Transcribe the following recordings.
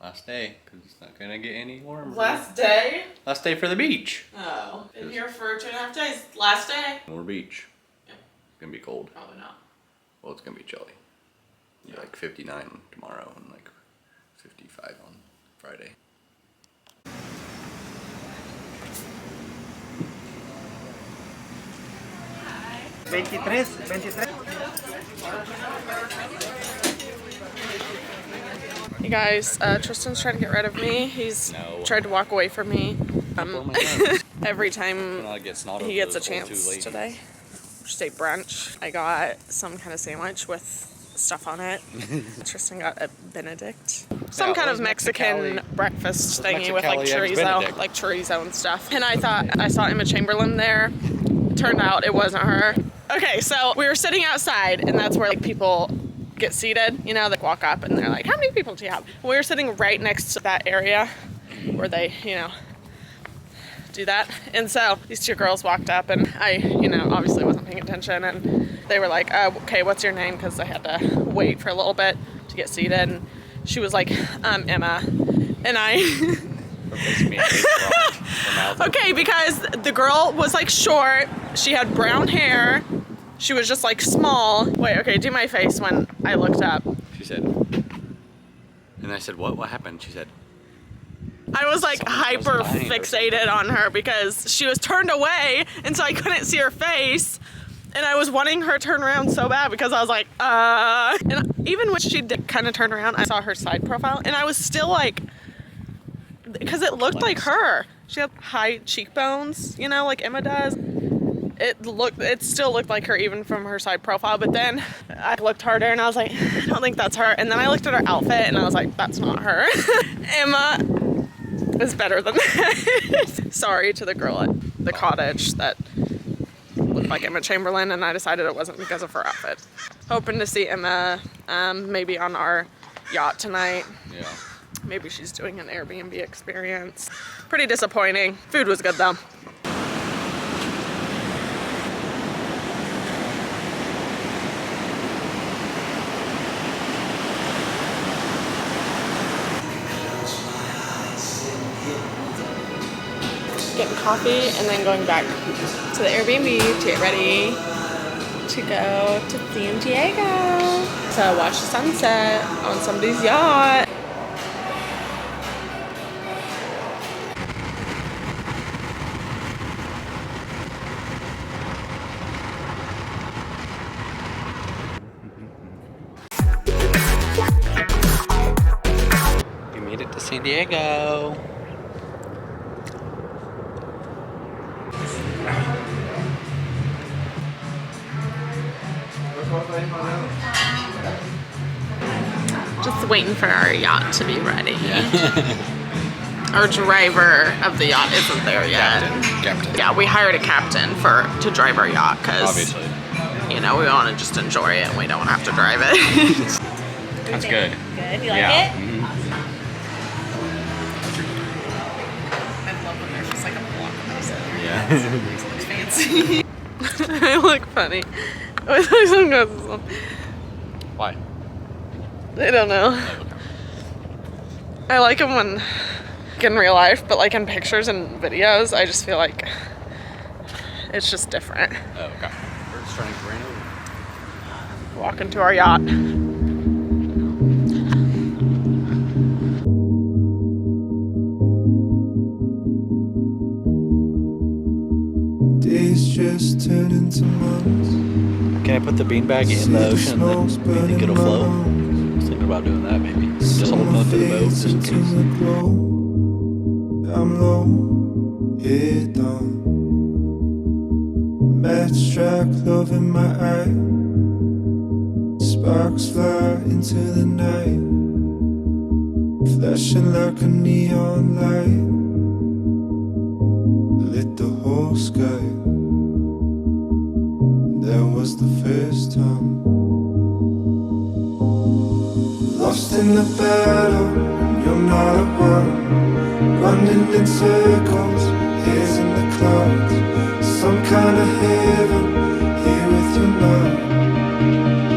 Last day, because it's not gonna get any warmer. Last day? Last day for the beach. Oh, been here for 2.5 days. Last day. More beach. Yeah. It's gonna be cold. Probably not. Well, it's gonna be chilly. Yeah. Like 59 tomorrow and like 55 on Friday. Hey guys, Tristan's trying to get rid of me. He's tried to walk away from me. Every time he gets a chance today. Just ate brunch. I got some kind of sandwich with stuff on it. Tristan got a Benedict. Some kind of Mexican breakfast thingy with like chorizo and stuff. And I thought I saw Emma Chamberlain there. It turned out it wasn't her. Okay, so we were sitting outside and that's where like people get seated, you know, they walk up and they're like, how many people do you have? We were sitting right next to that area where they, you know, do that. And so these two girls walked up and I, you know, obviously wasn't paying attention and they were like, okay, what's your name? Because I had to wait for a little bit to get seated. And she was like, Emma. And I... Okay, because the girl was like short, she had brown hair, she was just like small. Wait, okay, do my face when I looked up. She said, and I said, what happened? She said, I was like hyper fixated on her because she was turned away and so I couldn't see her face. And I was wanting her to turn around so bad because I was like, And even when she did kind of turn around, I saw her side profile and I was still like, because it looked like her. She had high cheekbones, you know, like Emma does. It still looked like her even from her side profile, but then I looked harder and I was like, I don't think that's her. And then I looked at her outfit and I was like, that's not her. Emma is better than that. Sorry to the girl at the cottage that looked like Emma Chamberlain, and I decided it wasn't because of her outfit. Hoping to see Emma maybe on our yacht tonight. yeah. Maybe she's doing an Airbnb experience. Pretty disappointing. Food was good though. Getting coffee and then going back to the Airbnb to get ready to go to San Diego to watch the sunset on somebody's yacht. We made it to San Diego. Just waiting for our yacht to be ready. Yeah. Our driver of the yacht isn't there yet. Captain. Yeah, we hired a captain to drive our yacht because, Obviously. you know, we want to just enjoy it and we don't have to drive it. That's good. Good. You like it? Mm-hmm. I love when there's just like a block of us in there. Yeah. It looks fancy. I look funny with my sunglasses on. Why? I don't know. I like them when in real life, but like in pictures and videos, I just feel like it's just different. Oh, okay. We're starting to rain over. Walking to our yacht. Days just turn into months. Can I put the beanbag in the ocean and then you think it'll float? I was thinking about doing that maybe. Just hold on to the boat just in case. I'm low, head down. Matchtrack love in my eye. Sparks fly into the night, flashing like a neon light. Lit the whole sky. That was the first time. Lost in the battle, you're not around. Running in circles, heads in the clouds. Some kind of heaven, here with you now.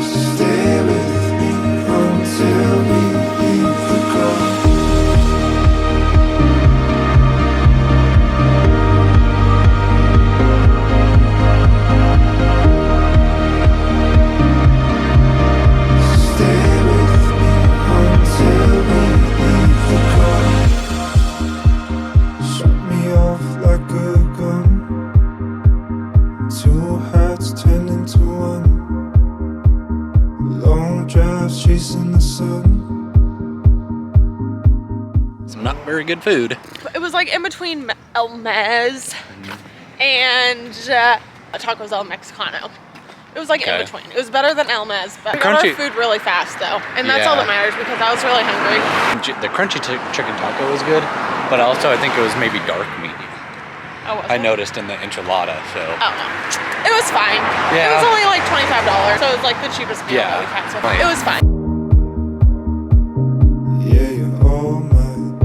Stay with me until we leave the ground. very good food. It was like in between El Mez and Tacos El Mexicano. It was like in between. It was better than El Mez, but we got our food really fast though. And that's all that matters because I was really hungry. The crunchy chicken taco was good, but also I think it was maybe dark meat. Oh, was I it? noticed in the enchilada, so. Oh, no. It was fine. Yeah. It was only like $25, so it was like the cheapest meal that we've had so far. It was fine. Yeah, you're all mine.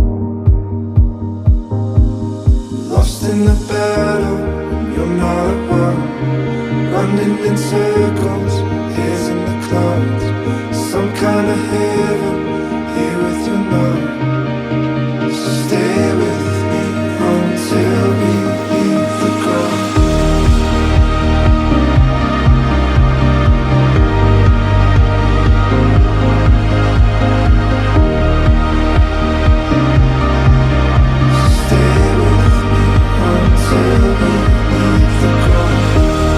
Lost in the battle, you're not at one. Running in circles, here's in the clouds. Some kind of heaven, here with you now. So stay with me until we leave the ground. Stay with me until we leave the ground. Stay with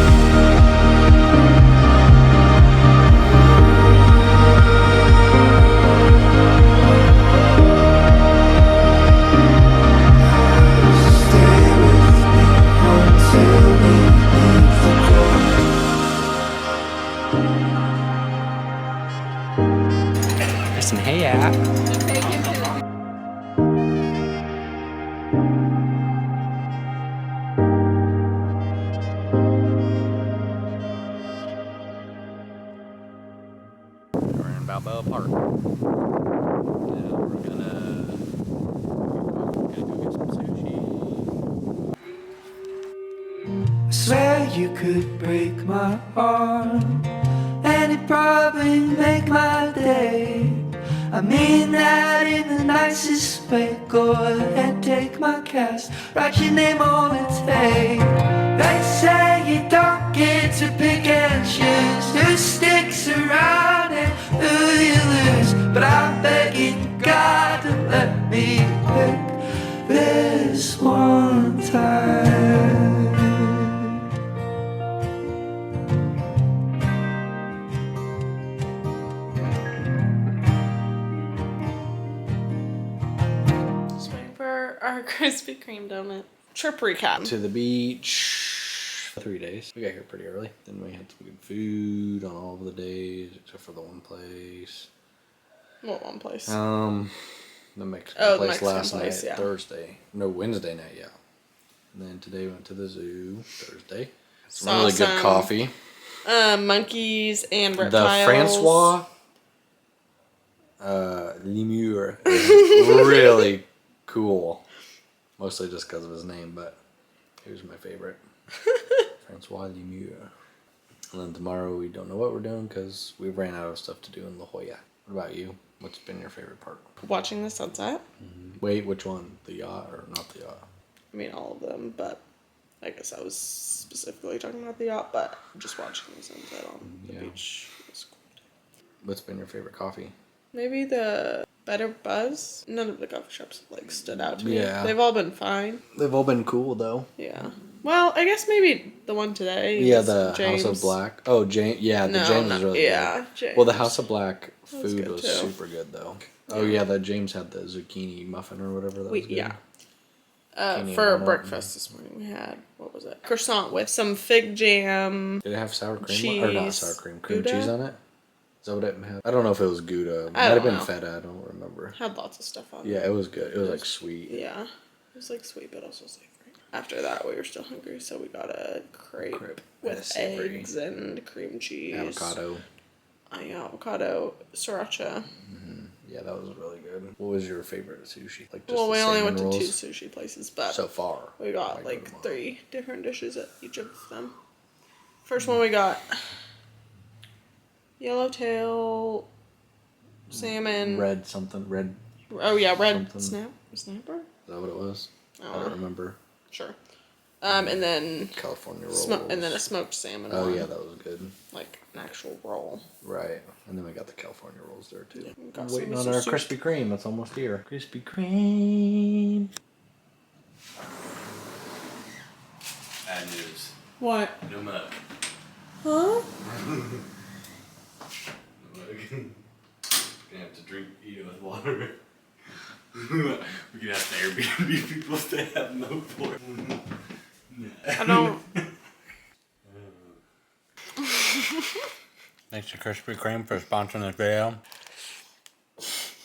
me until we leave the ground. Listen, hey, yeah. We're in Balboa Park. Now we're gonna go get some sushi. I swear you could break my heart, and it'd probably make my day. I mean that in the nicest way. Go ahead, take my cast, write your name on the tape. They say you don't get to pick and choose who sticks around and who you lose, but I'm begging God to let me pick this one time. Just waiting for our Krispy Kreme donut. Trip recap. To the beach. 3 days. We got here pretty early. Then we had some good food on all of the days, except for the one place. What one place? The Mexican Oh, the place Mexican last place, night, yeah. Thursday. No, Wednesday night, yeah. And then today we went to the zoo, Thursday. Some Saw really good some, coffee. Monkeys and The reptiles. Francois Lemur is really cool. Mostly just because of his name, but he was my favorite. Francois Lemur. And then tomorrow we don't know what we're doing because we ran out of stuff to do in La Jolla. What about you? What's been your favorite part? Watching the sunset. Wait, which one? The yacht or not the yacht? I mean, all of them, but I guess I was specifically talking about the yacht, but just watching the sunset on the beach was cool. What's been your favorite coffee? Maybe the Better Buzz. None of the coffee shops like stood out to me. Yeah. They've all been fine. They've all been cool though. Yeah. Well, I guess maybe the one today. Yeah, is the James. House of Black. Oh, James. Yeah, the James is really good. James. Well, the House of Black was food good was too. super good though. Oh yeah, the James had the zucchini muffin or whatever that was good. Yeah. Zucchini For and breakfast this morning, we had, what was it? Croissant with some fig jam. Did it have sour cream or not Cheese. sour cream? Cream Gouda? cheese on it? Is that what it had? I don't know if it was Gouda. It might I have don't been know. feta. I don't remember. Had lots of stuff on Yeah, it. it was good. It was like sweet. Yeah. It was like sweet, but also savory. After that, we were still hungry, so we got a crepe with savory. eggs and cream cheese. Avocado. Avocado, sriracha. Yeah, that was really good. What was your favorite sushi? Like just Well, the we only salmon went to rolls? 2 sushi places, but So far. we got I like go to 3 different dishes at each of them. First one we got yellowtail salmon. Red something. Red. Oh yeah, red something. snapper. Is that what it was? I don't remember. Sure. And then California rolls. and then a smoked salmon. Oh one. yeah, that was good. Like an actual roll. Right. And then we got the California rolls there too. Yeah, we got I'm some waiting on miso our soup. Krispy Kreme. It's almost here. Krispy Kreme. Bad news. What? No mug. Huh? No mug. Gonna have to eat it with water. We could ask the Airbnb people if they have no floor. I don't. Thanks to Krispy Kreme for sponsoring this video.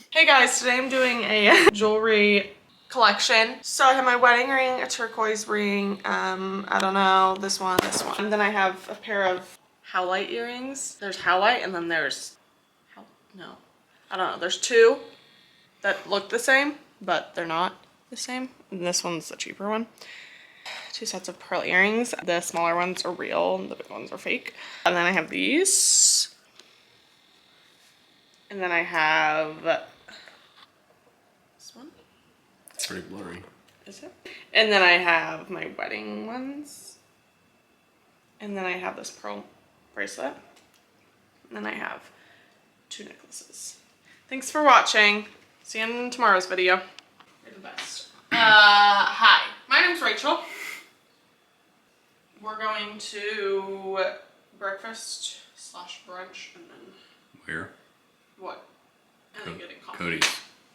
Hey guys, today I'm doing a jewelry collection. So I have my wedding ring, a turquoise ring, I don't know, this one. And then I have a pair of howlite earrings. There's howlite and then there's, I don't know. There's two that look the same, but they're not the same. And this one's the cheaper one. 2 sets of pearl earrings. The smaller ones are real and the big ones are fake. And then I have these. And then I have this one. It's pretty blurry. Is it? And then I have my wedding ones. And then I have this pearl bracelet. And then I have 2 necklaces. Thanks for watching. See you in tomorrow's video. You're the best. Hi. My name's Rachel. We're going to breakfast/brunch and then Where? what? And then getting coffee.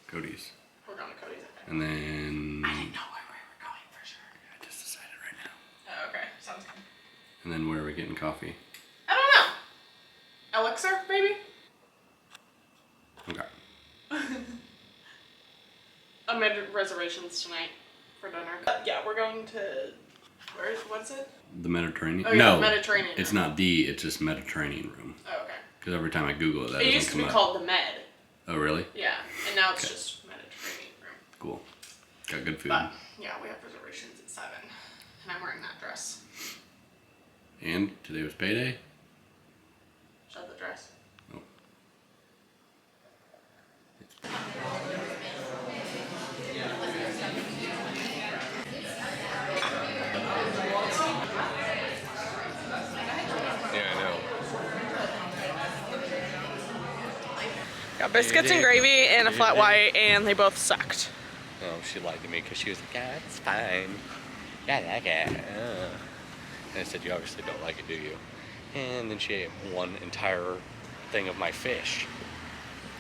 Cody's. We're going to Cody's. Okay. And then... I didn't know where we were going for sure. I just decided right now. Oh, okay. Sounds good. And then where are we getting coffee? I don't know. Elixir, maybe? Okay. I made reservations tonight for dinner. Yeah, we're going to... what's it? The Mediterranean? Oh, yeah, no, the Mediterranean it's room. not the, it's just Mediterranean room. Oh, okay. Because every time I Google it, that It doesn't used to come be up. called the Med. Oh, really? Yeah, and now it's Okay. just Mediterranean room. Cool. Got good food. But, yeah, we have reservations at 7. And I'm wearing that dress. And today was payday? Show the dress. Oh. Yeah, I know. Got biscuits and gravy and a flat white, and they both sucked. Oh, she lied to me because she was like, yeah, it's fine. Yeah, I like it. And I said, you obviously don't like it, do you? And then she ate one entire thing of my fish.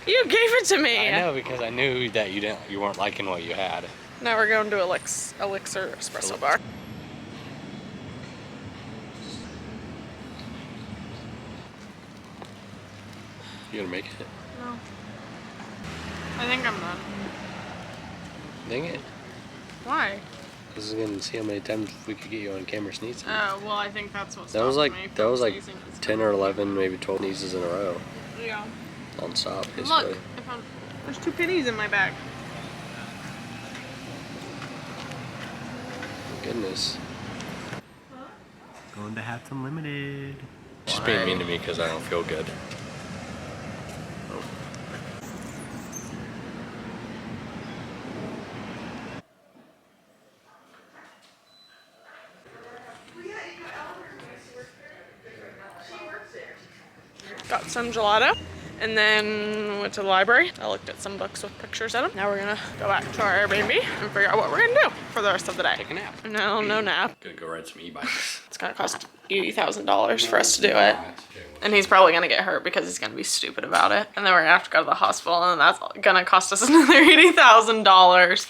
You gave it to me! I know, because I knew that you weren't liking what you had. Now we're going to Elixir Espresso Bar. You gonna make it? No. I think I'm done. Dang it. Why? I was gonna see how many times we could get you on camera sneezing. Oh, well, I think that's what That was stopped like me that from was like sneezing. 10 or 11, maybe 12 sneezes in a row, Yeah. non-stop, basically. Look, I found, there's 2 pennies in my bag. Goodness. Going to have some limited. She's being mean to me because I don't feel good. Got some gelato, and then went to the library. I looked at some books with pictures in them. Now we're gonna go back to our Airbnb and figure out what we're gonna do for the rest of the day. Take a nap. No nap. Gonna go ride some e-bikes. It's gonna cost $80,000 for us to do it. And he's probably gonna get hurt because he's gonna be stupid about it. And then we're gonna have to go to the hospital, and that's gonna cost us another $80,000.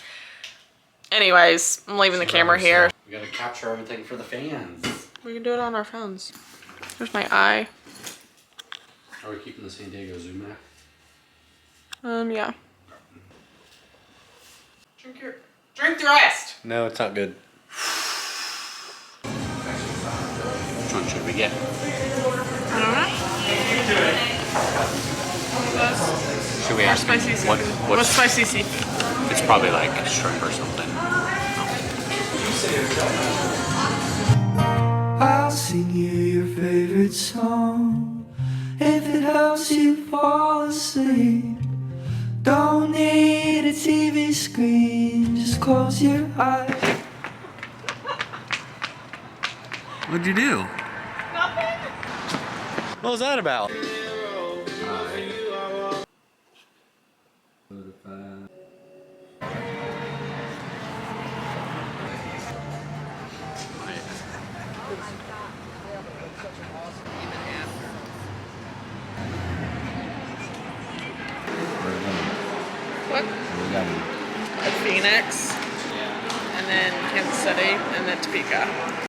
Anyways, I'm leaving the camera here. We gotta capture everything for the fans. We can do it on our phones. There's my eye. Are we keeping the San Diego Zoom app? Yeah. Drink the rest. No, it's not good. Which one should we get? I don't know. Should we ask him Spicy seafood. what's What's spicy seafood? It's probably like shrimp or something. I'll sing you your favorite song if it helps you fall asleep. Don't need a TV screen, just close your eyes. What'd you do? What was that about? What? We got Phoenix, and then Kansas City, and then Topeka.